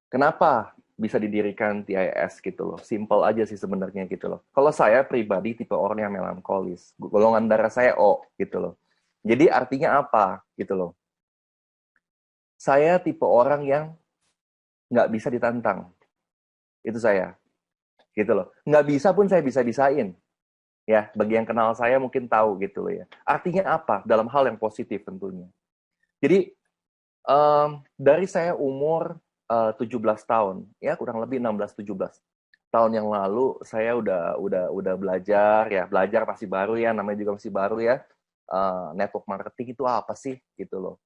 Kenapa bisa didirikan TIS gitu loh? Simple aja sih sebenarnya gitu loh. Kalau saya pribadi tipe orang yang melankolis, golongan darah saya O gitu loh. Jadi artinya apa gitu loh? Saya tipe orang yang nggak bisa ditantang. Itu saya gitu loh. Nggak bisa pun saya bisa-bisain. Ya, bagi yang kenal saya mungkin tahu gitu loh ya. Artinya apa? Dalam hal yang positif tentunya. Jadi dari saya umur 17 tahun, ya kurang lebih 16-17 tahun yang lalu saya udah belajar ya, belajar masih baru ya, namanya juga masih baru ya. Network marketing itu apa sih gitu loh.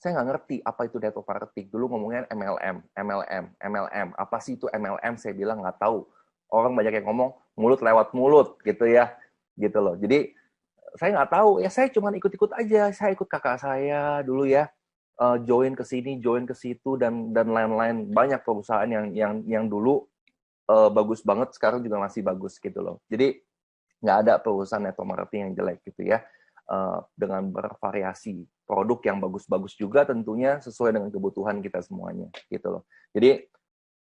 Saya nggak ngerti apa itu network marketing. Dulu ngomongnya MLM. Apa sih itu MLM? Saya bilang nggak tahu. Orang banyak yang ngomong mulut lewat mulut gitu ya, gitu loh. Jadi saya nggak tahu ya, saya cuma ikut-ikut aja, saya ikut kakak saya dulu ya, join ke sini join ke situ dan lain-lain, banyak perusahaan yang dulu bagus banget, sekarang juga masih bagus gitu loh. Jadi nggak ada perusahaan network marketing yang jelek gitu ya. Dengan bervariasi produk yang bagus-bagus juga tentunya sesuai dengan kebutuhan kita semuanya gitu loh. Jadi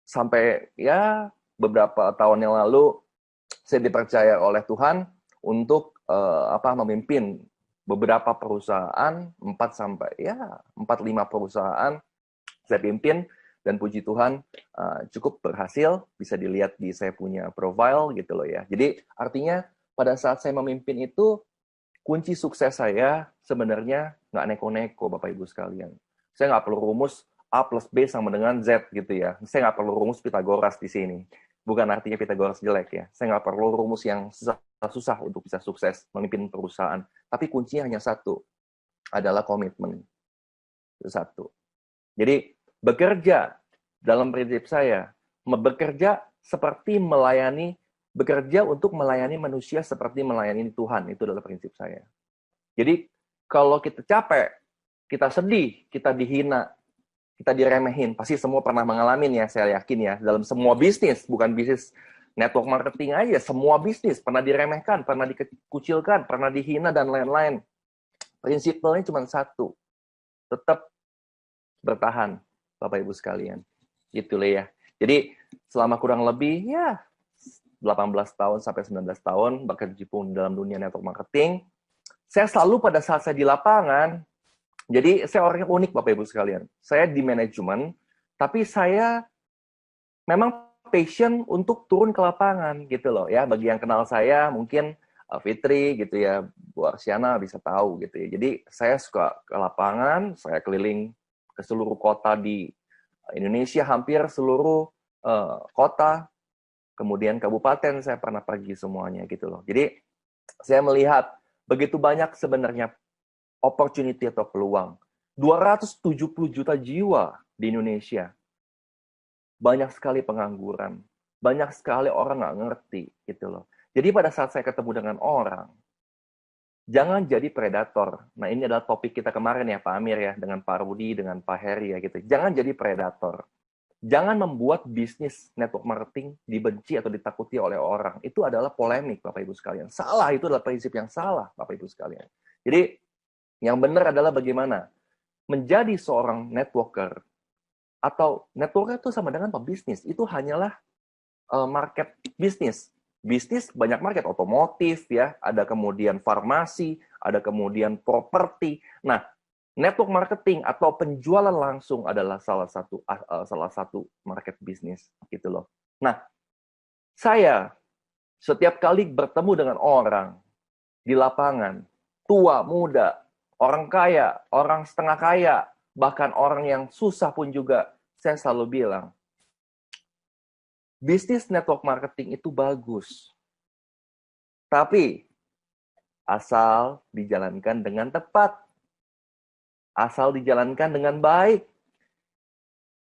sampai ya beberapa tahun yang lalu saya dipercaya oleh Tuhan untuk memimpin beberapa perusahaan, 4 sampai ya 4-5 perusahaan saya pimpin, dan puji Tuhan cukup berhasil, bisa dilihat di saya punya profile gitu loh ya. Jadi artinya pada saat saya memimpin itu, kunci sukses saya sebenarnya nggak neko-neko Bapak Ibu sekalian. Saya nggak perlu rumus A plus B sama dengan Z gitu ya. Saya nggak perlu rumus Pitagoras di sini. Bukan artinya Pitagoras jelek ya. Saya nggak perlu rumus yang susah untuk bisa sukses memimpin perusahaan. Tapi kuncinya hanya satu, adalah komitmen. Itu satu. Jadi bekerja dalam prinsip saya, bekerja seperti melayani, bekerja untuk melayani manusia seperti melayani Tuhan. Itu adalah prinsip saya. Jadi kalau kita capek, kita sedih, kita dihina, kita diremehin, pasti semua pernah mengalami ya, saya yakin ya, dalam semua bisnis, bukan bisnis network marketing aja, semua bisnis pernah diremehkan, pernah dikucilkan, pernah dihina dan lain-lain. Prinsipnya cuma satu, tetap bertahan, Bapak Ibu sekalian. Gitu lah ya. Jadi selama kurang lebih ya 18 tahun sampai 19 tahun bekerja pun dalam dunia network marketing, saya selalu pada saat saya di lapangan, jadi saya orangnya unik Bapak Ibu sekalian. Saya di manajemen, tapi saya memang passion untuk turun ke lapangan gitu loh ya. Bagi yang kenal saya mungkin Fitri gitu ya, Bu Arsyana bisa tahu gitu ya. Jadi saya suka ke lapangan, saya keliling ke seluruh kota di Indonesia, hampir seluruh kota, kemudian kabupaten saya pernah pergi semuanya gitu loh. Jadi saya melihat begitu banyak sebenarnya opportunity atau peluang. 270 juta jiwa di Indonesia. Banyak sekali pengangguran. Banyak sekali orang nggak ngerti gitu loh. Jadi pada saat saya ketemu dengan orang, jangan jadi predator. Nah ini adalah topik kita kemarin ya Pak Amir ya, dengan Pak Rudi, dengan Pak Heri ya gitu. Jangan jadi predator. Jangan membuat bisnis network marketing dibenci atau ditakuti oleh orang. Itu adalah polemik Bapak Ibu sekalian. Salah, itu adalah prinsip yang salah Bapak Ibu sekalian. Jadi yang benar adalah bagaimana menjadi seorang networker, atau networker itu sama dengan pebisnis. Itu hanyalah market bisnis. Bisnis banyak market, otomotif ya, ada kemudian farmasi, ada kemudian properti. Nah, network marketing atau penjualan langsung adalah salah satu market bisnis gitu loh. Nah, saya setiap kali bertemu dengan orang di lapangan, tua, muda, orang kaya, orang setengah kaya, bahkan orang yang susah pun juga, saya selalu bilang, bisnis network marketing itu bagus. Tapi asal dijalankan dengan tepat, asal dijalankan dengan baik.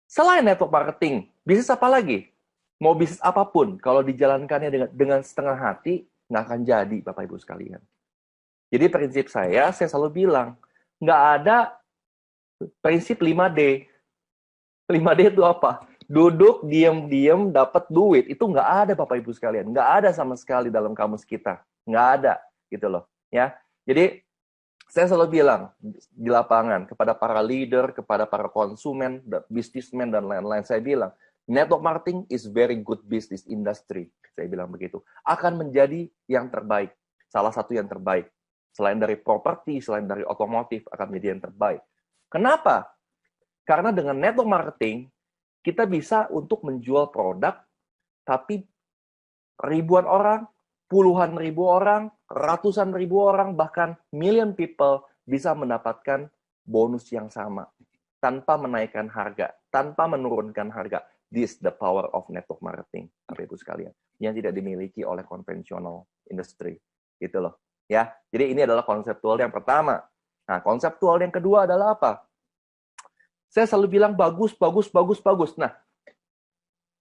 Selain network marketing, bisnis apa lagi? Mau bisnis apapun, kalau dijalankannya dengan setengah hati, nggak akan jadi, Bapak Ibu sekalian. Jadi prinsip saya selalu bilang, nggak ada prinsip 5D. 5D itu apa? Duduk, diem-diem, dapat duit. Itu nggak ada, Bapak Ibu sekalian. Nggak ada sama sekali dalam kamus kita. Nggak ada, gitu loh. Ya. Jadi, Saya selalu bilang di lapangan kepada para leader, kepada para konsumen, businessman dan lain-lain, saya bilang network marketing is very good business industry. Saya bilang begitu. Akan menjadi yang terbaik, salah satu yang terbaik. Selain dari properti, selain dari otomotif, akan menjadi yang terbaik. Kenapa? Karena dengan network marketing, kita bisa untuk menjual produk, tapi ribuan orang, puluhan ribu orang, ratusan ribu orang, bahkan million people bisa mendapatkan bonus yang sama tanpa menaikkan harga, tanpa menurunkan harga. This the power of network marketing, Bapak Ibu sekalian, yang tidak dimiliki oleh konvensional industry. Gitu loh. Ya, jadi ini adalah konseptual yang pertama. Nah, konseptual yang kedua adalah apa? Saya selalu bilang bagus, bagus, bagus, bagus. Nah,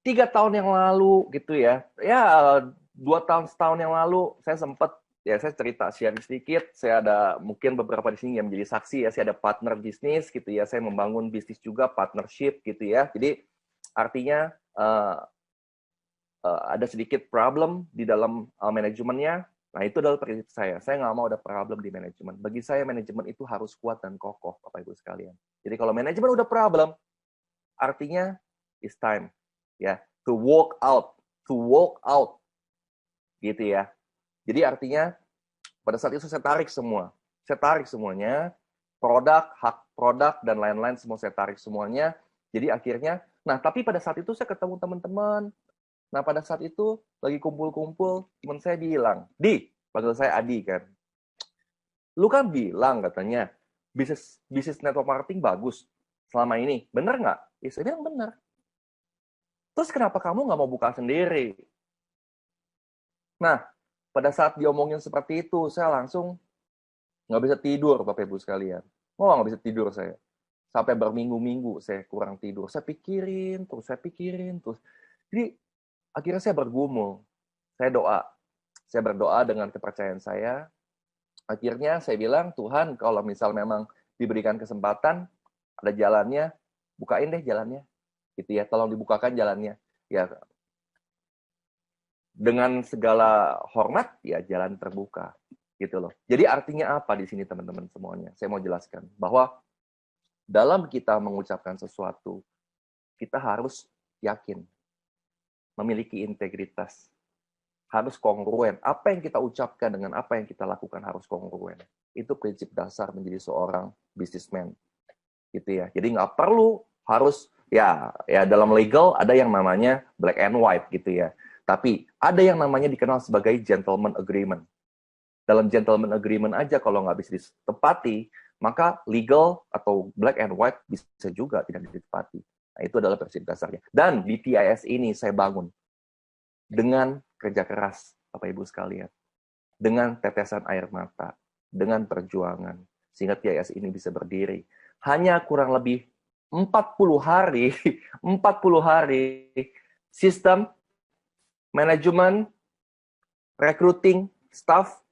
3 tahun yang lalu gitu ya 2 tahun setahun yang lalu saya sempat ya saya cerita sharing sedikit. Saya ada mungkin beberapa di sini yang menjadi saksi ya. Saya ada partner bisnis gitu ya. Saya membangun bisnis juga partnership gitu ya. Jadi artinya ada sedikit problem di dalam manajemennya. Nah, itu adalah prinsip saya. Saya nggak mau ada problem di manajemen. Bagi saya, manajemen itu harus kuat dan kokoh, Bapak Ibu sekalian. Jadi kalau manajemen udah problem, artinya it's time ya to walk out gitu ya. Jadi artinya pada saat itu saya tarik semuanya, hak produk dan lain-lain semua saya tarik semuanya. Jadi akhirnya, nah tapi pada saat itu saya ketemu teman-teman. Nah pada saat itu lagi kumpul-kumpul, teman saya bilang, panggil saya Adi kan, lu kan bilang katanya bisnis network marketing bagus selama ini, bener nggak? Ya saya bilang bener. Terus kenapa kamu nggak mau buka sendiri? Nah, pada saat diomongin seperti itu, saya langsung nggak bisa tidur, Bapak Ibu sekalian. Oh, nggak bisa tidur saya. Sampai berminggu-minggu saya kurang tidur. Saya pikirin terus. Jadi, akhirnya saya bergumul. Saya doa. Saya berdoa dengan kepercayaan saya. Akhirnya saya bilang, Tuhan, kalau misal memang diberikan kesempatan, ada jalannya, bukain deh jalannya. Gitu ya, tolong dibukakan jalannya. Ya, dengan segala hormat ya jalan terbuka gitu loh. Jadi artinya apa di sini teman-teman semuanya? Saya mau jelaskan bahwa dalam kita mengucapkan sesuatu kita harus yakin, memiliki integritas, harus kongruen. Apa yang kita ucapkan dengan apa yang kita lakukan harus kongruen. Itu prinsip dasar menjadi seorang businessman gitu ya. Jadi nggak perlu harus ya dalam legal ada yang namanya black and white gitu ya. Tapi ada yang namanya dikenal sebagai gentleman agreement. Dalam gentleman agreement aja kalau nggak bisa ditepati, maka legal atau black and white bisa juga tidak ditepati. Nah, itu adalah prinsip dasarnya. Dan di TIS ini saya bangun dengan kerja keras, Bapak Ibu sekalian. Dengan tetesan air mata, dengan perjuangan, sehingga TIS ini bisa berdiri. Hanya kurang lebih 40 hari, 40 hari, sistem manajemen, recruiting, staff,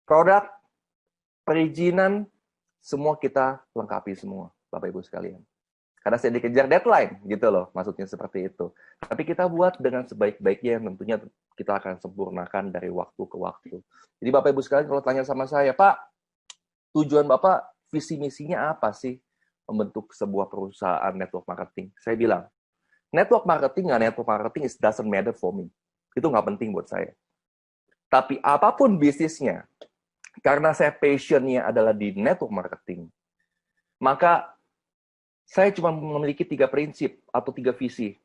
produk, perizinan, semua kita lengkapi semua, Bapak Ibu sekalian. Karena saya dikejar deadline, gitu loh, maksudnya seperti itu. Tapi kita buat dengan sebaik-baiknya, yang tentunya kita akan sempurnakan dari waktu ke waktu. Jadi Bapak Ibu sekalian, kalau tanya sama saya, Pak, tujuan Bapak, visi misinya apa sih membentuk sebuah perusahaan network marketing? Saya bilang, network marketing it doesn't matter for me. Itu nggak penting buat saya. Tapi apapun bisnisnya, karena saya passionnya adalah di network marketing, maka saya cuma memiliki 3 prinsip atau 3 visi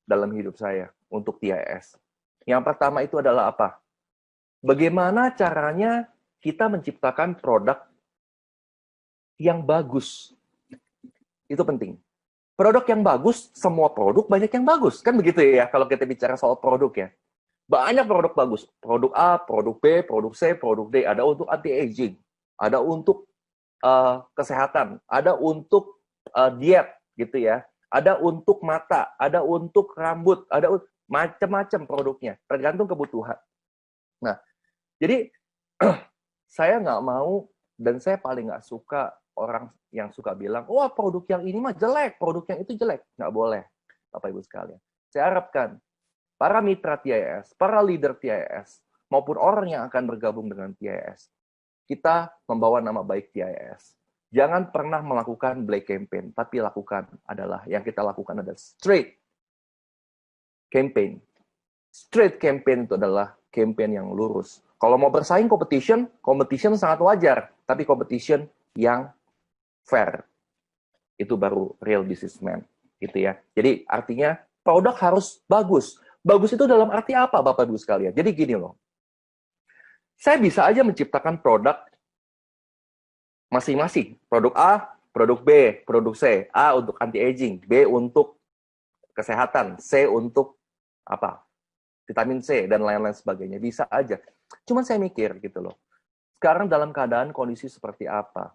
dalam hidup saya untuk TIS. Yang pertama itu adalah apa? Bagaimana caranya kita menciptakan produk yang bagus. Itu penting. Produk yang bagus, semua produk banyak yang bagus. Kan begitu ya kalau kita bicara soal produk ya. Banyak produk bagus. Produk A, produk B, produk C, produk D. Ada untuk anti-aging. Ada untuk kesehatan. Ada untuk diet gitu ya. Ada untuk mata. Ada untuk rambut. Ada macam-macam produknya. Tergantung kebutuhan. Nah, jadi saya nggak mau dan saya paling nggak suka orang yang suka bilang, wah produk yang ini mah jelek, produk yang itu jelek. Nggak boleh, Bapak Ibu sekalian. Saya harapkan para mitra TIS, para leader TIS, maupun orang yang akan bergabung dengan TIS, kita membawa nama baik TIS. Jangan pernah melakukan black campaign, tapi yang kita lakukan adalah straight campaign. Straight campaign itu adalah campaign yang lurus. Kalau mau bersaing competition sangat wajar, tapi competition yang fair. Itu baru real businessman, gitu ya. Jadi artinya produk harus bagus. Bagus itu dalam arti apa, Bapak Ibu sekalian? Jadi gini loh. Saya bisa aja menciptakan produk masing-masing. Produk A, produk B, produk C. A untuk anti-aging, B untuk kesehatan, C untuk apa? Vitamin C dan lain-lain sebagainya. Bisa aja. Cuman saya mikir gitu loh. Sekarang dalam keadaan kondisi seperti apa?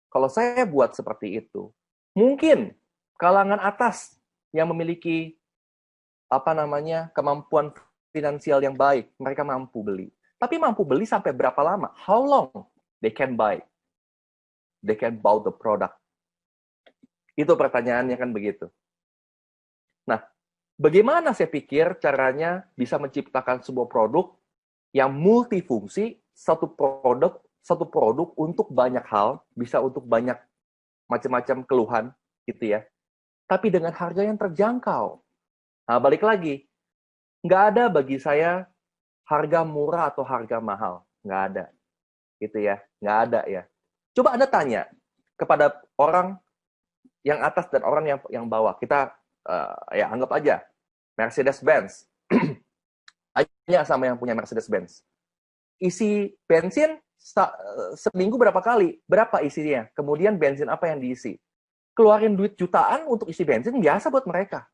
Kalau saya buat seperti itu, mungkin kalangan atas yang memiliki kemampuan finansial yang baik, mereka mampu beli. Tapi mampu beli sampai berapa lama? How long they can buy? They can buy the product. Itu pertanyaannya kan begitu. Nah, bagaimana saya pikir caranya bisa menciptakan sebuah produk yang multifungsi, satu produk untuk banyak hal, bisa untuk banyak macam-macam keluhan, gitu ya. Tapi dengan harga yang terjangkau. Nah, balik lagi. Nggak ada bagi saya harga murah atau harga mahal. Nggak ada. Gitu ya. Nggak ada ya. Coba Anda tanya kepada orang yang atas dan orang yang bawah. Kita ya anggap aja Mercedes-Benz. Tanya sama yang punya Mercedes-Benz. Isi bensin seminggu berapa kali? Berapa isinya? Kemudian bensin apa yang diisi? Keluarin duit jutaan untuk isi bensin biasa buat mereka.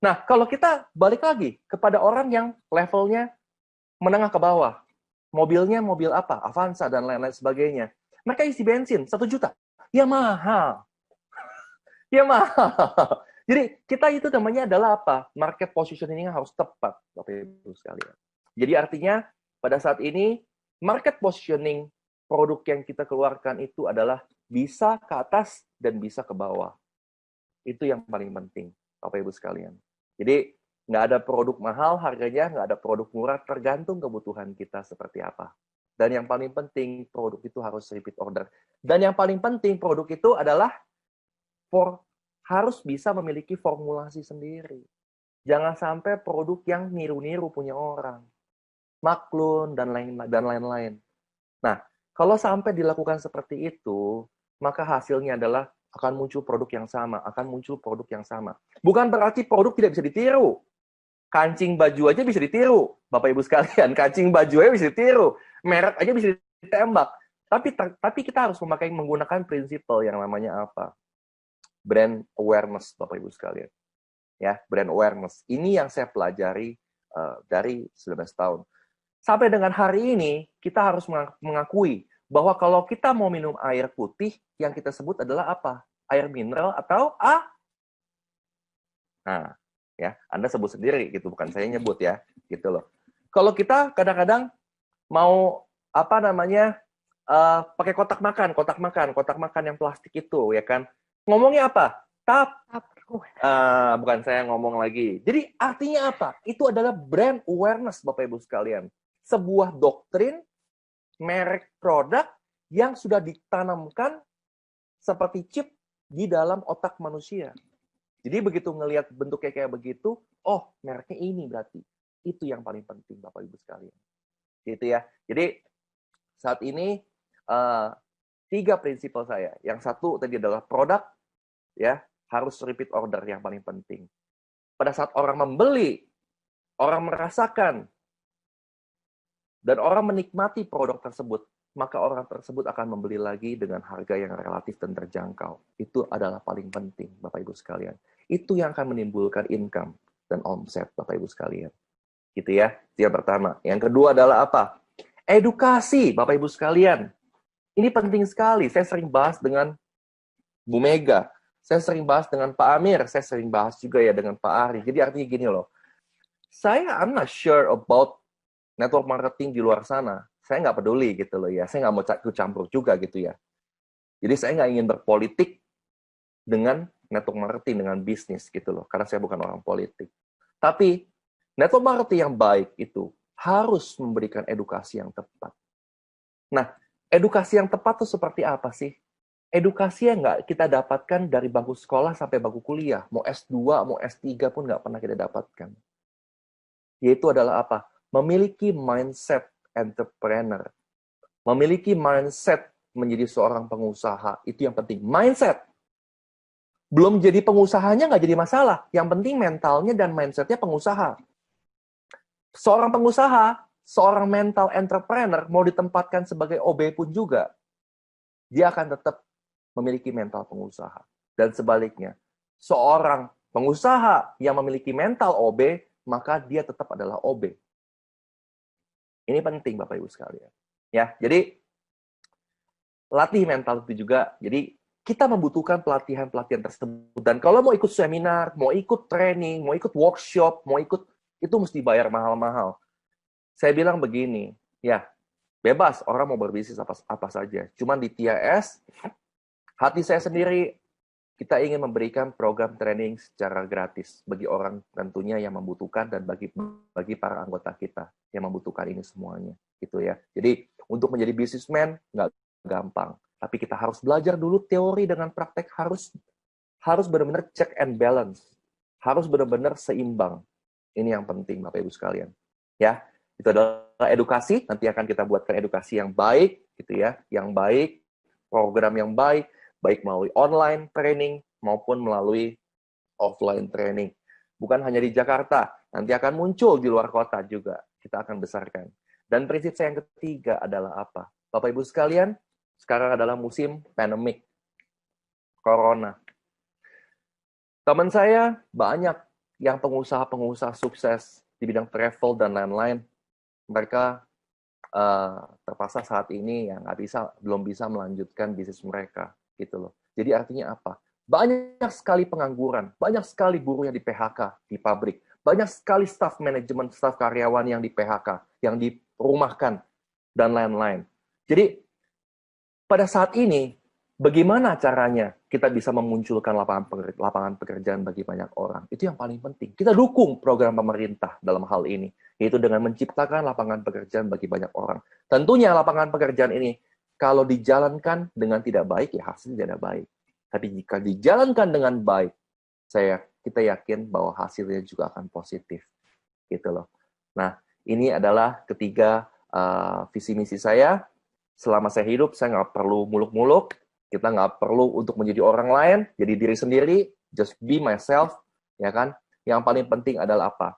Nah, kalau kita balik lagi kepada orang yang levelnya menengah ke bawah, mobilnya mobil apa? Avanza dan lain-lain sebagainya. Mereka isi bensin 1 juta. Ya mahal. Ya mahal. Jadi kita itu namanya adalah apa? Market positioning harus tepat, Bapak Ibu sekalian. Jadi artinya pada saat ini market positioning produk yang kita keluarkan itu adalah bisa ke atas dan bisa ke bawah. Itu yang paling penting, Bapak Ibu sekalian. Jadi nggak ada produk mahal harganya, nggak ada produk murah, tergantung kebutuhan kita seperti apa. Dan yang paling penting, produk itu harus repeat order. Dan yang paling penting, produk itu adalah harus bisa memiliki formulasi sendiri. Jangan sampai produk yang niru-niru punya orang. Maklun, dan lain-lain. Nah, kalau sampai dilakukan seperti itu, maka hasilnya adalah akan muncul produk yang sama, Bukan berarti produk tidak bisa ditiru. Kancing baju aja bisa ditiru, Bapak Ibu sekalian. Kancing baju aja bisa ditiru. Merek aja bisa ditembak. Tapi kita harus menggunakan prinsip yang namanya apa? Brand awareness, Bapak Ibu sekalian. Ya, brand awareness. Ini yang saya pelajari dari 19 tahun. Sampai dengan hari ini, kita harus mengakui bahwa kalau kita mau minum air putih, yang kita sebut adalah apa? Air mineral atau Nah, ya, Anda sebut sendiri gitu, bukan saya nyebut ya, gitu loh. Kalau kita kadang-kadang mau pakai kotak makan yang plastik itu, ya kan? Ngomongnya apa? Bukan saya ngomong lagi. Jadi artinya apa? Itu adalah brand awareness, Bapak Ibu sekalian. Sebuah doktrin merek produk yang sudah ditanamkan seperti chip di dalam otak manusia. Jadi begitu ngelihat bentuknya kayak begitu, oh mereknya ini berarti. Itu yang paling penting, Bapak Ibu sekalian. Gitu ya. Jadi saat ini 3 prinsipal saya. Yang satu tadi adalah produk, ya harus repeat order yang paling penting. Pada saat orang membeli, orang merasakan, dan orang menikmati produk tersebut, maka orang tersebut akan membeli lagi dengan harga yang relatif dan terjangkau. Itu adalah paling penting, Bapak Ibu sekalian. Itu yang akan menimbulkan income dan omset, Bapak Ibu sekalian. Gitu ya, itu yang pertama. Yang kedua adalah apa? Edukasi, Bapak Ibu sekalian. Ini penting sekali. Saya sering bahas dengan Bu Mega. Saya sering bahas dengan Pak Amir. Saya sering bahas juga ya dengan Pak Ari. Jadi artinya gini loh. I'm not sure about network marketing di luar sana. Saya nggak peduli gitu loh ya. Saya nggak mau ikut campur juga gitu ya. Jadi saya nggak ingin berpolitik dengan network marketing, dengan bisnis gitu loh. Karena saya bukan orang politik. Tapi network marketing yang baik itu harus memberikan edukasi yang tepat. Nah, Edukasi yang tepat tuh seperti apa sih? Edukasi yang nggak kita dapatkan dari bangku sekolah sampai bangku kuliah. Mau S2, mau S3 pun nggak pernah kita dapatkan. Yaitu adalah apa? Memiliki mindset entrepreneur. Memiliki mindset menjadi seorang pengusaha. Itu yang penting. Mindset. Belum jadi pengusahanya nggak jadi masalah. Yang penting mentalnya dan mindsetnya pengusaha. Seorang pengusaha, seorang mental entrepreneur mau ditempatkan sebagai OB pun juga, dia akan tetap memiliki mental pengusaha. Dan sebaliknya, seorang pengusaha yang memiliki mental OB, maka dia tetap adalah OB. Ini penting Bapak Ibu sekalian. Ya, jadi latih mental itu juga. Jadi kita membutuhkan pelatihan-pelatihan tersebut. Dan kalau mau ikut seminar, mau ikut training, mau ikut workshop, mau ikut, itu mesti bayar mahal-mahal. Saya bilang begini, ya, bebas orang mau berbisnis apa saja. Cuman di TIS, hati saya sendiri, kita ingin memberikan program training secara gratis bagi orang tentunya yang membutuhkan dan bagi para anggota kita yang membutuhkan ini semuanya, gitu ya. Jadi untuk menjadi businessman nggak gampang, tapi kita harus belajar dulu teori dengan praktek, harus benar-benar check and balance, harus benar-benar seimbang. Ini yang penting Bapak Ibu sekalian, ya. Itu adalah edukasi, nanti akan kita buatkan edukasi yang baik, gitu ya, yang baik, program yang baik melalui online training maupun melalui offline training. Bukan hanya di Jakarta, nanti akan muncul di luar kota juga, kita akan besarkan. Dan prinsip saya yang ketiga adalah apa? Bapak Ibu sekalian, sekarang adalah musim pandemik, corona. Teman saya banyak yang pengusaha-pengusaha sukses di bidang travel dan lain-lain, mereka terpaksa saat ini yang belum bisa melanjutkan bisnis mereka, gitu loh. Jadi artinya apa? Banyak sekali pengangguran, banyak sekali buruh yang di PHK di pabrik, banyak sekali staf manajemen, staf karyawan yang di PHK, yang dirumahkan dan lain-lain. Jadi pada saat ini, bagaimana caranya kita bisa memunculkan lapangan pekerjaan bagi banyak orang? Itu yang paling penting. Kita dukung program pemerintah dalam hal ini, yaitu dengan menciptakan lapangan pekerjaan bagi banyak orang. Tentunya lapangan pekerjaan ini, kalau dijalankan dengan tidak baik, ya hasilnya tidak baik. Tapi jika dijalankan dengan baik, kita yakin bahwa hasilnya juga akan positif. Gitu loh. Nah, ini adalah ketiga visi misi saya. Selama saya hidup, saya nggak perlu muluk-muluk, kita nggak perlu untuk menjadi orang lain, jadi diri sendiri, just be myself, ya kan? Yang paling penting adalah apa?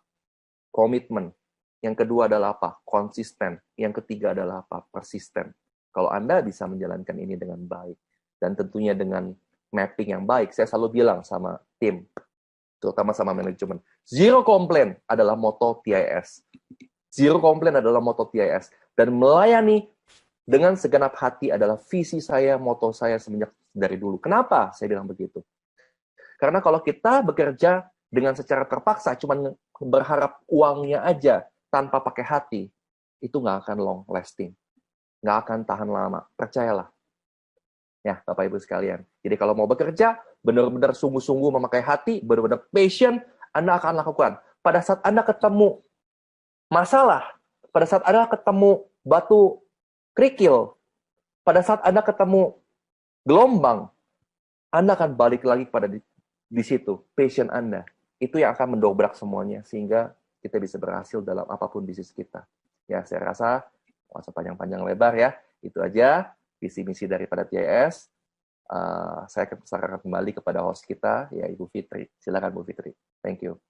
Komitmen. Yang kedua adalah apa? Konsisten. Yang ketiga adalah apa? Persisten. Kalau Anda bisa menjalankan ini dengan baik, dan tentunya dengan mapping yang baik, saya selalu bilang sama tim, terutama sama manajemen, zero complaint adalah moto TIS. Zero complaint adalah moto TIS. Dan melayani dengan segenap hati adalah visi saya, moto saya semenjak dari dulu. Kenapa saya bilang begitu? Karena kalau kita bekerja dengan secara terpaksa, cuma berharap uangnya aja, tanpa pakai hati, itu nggak akan long lasting. Nggak akan tahan lama. Percayalah. Ya, Bapak Ibu sekalian. Jadi kalau mau bekerja, benar-benar sungguh-sungguh memakai hati, benar-benar passion, Anda akan lakukan. Pada saat Anda ketemu masalah, pada saat Anda ketemu batu kerikil, pada saat Anda ketemu gelombang, Anda akan balik lagi pada di situ, passion Anda. Itu yang akan mendobrak semuanya, sehingga kita bisa berhasil dalam apapun bisnis kita. Ya, saya rasa, nggak usah panjang-panjang lebar ya, itu aja visi-misi daripada TIS. Saya akan kembali kepada host kita, ya Ibu Fitri. Silakan Bu Fitri. Thank you.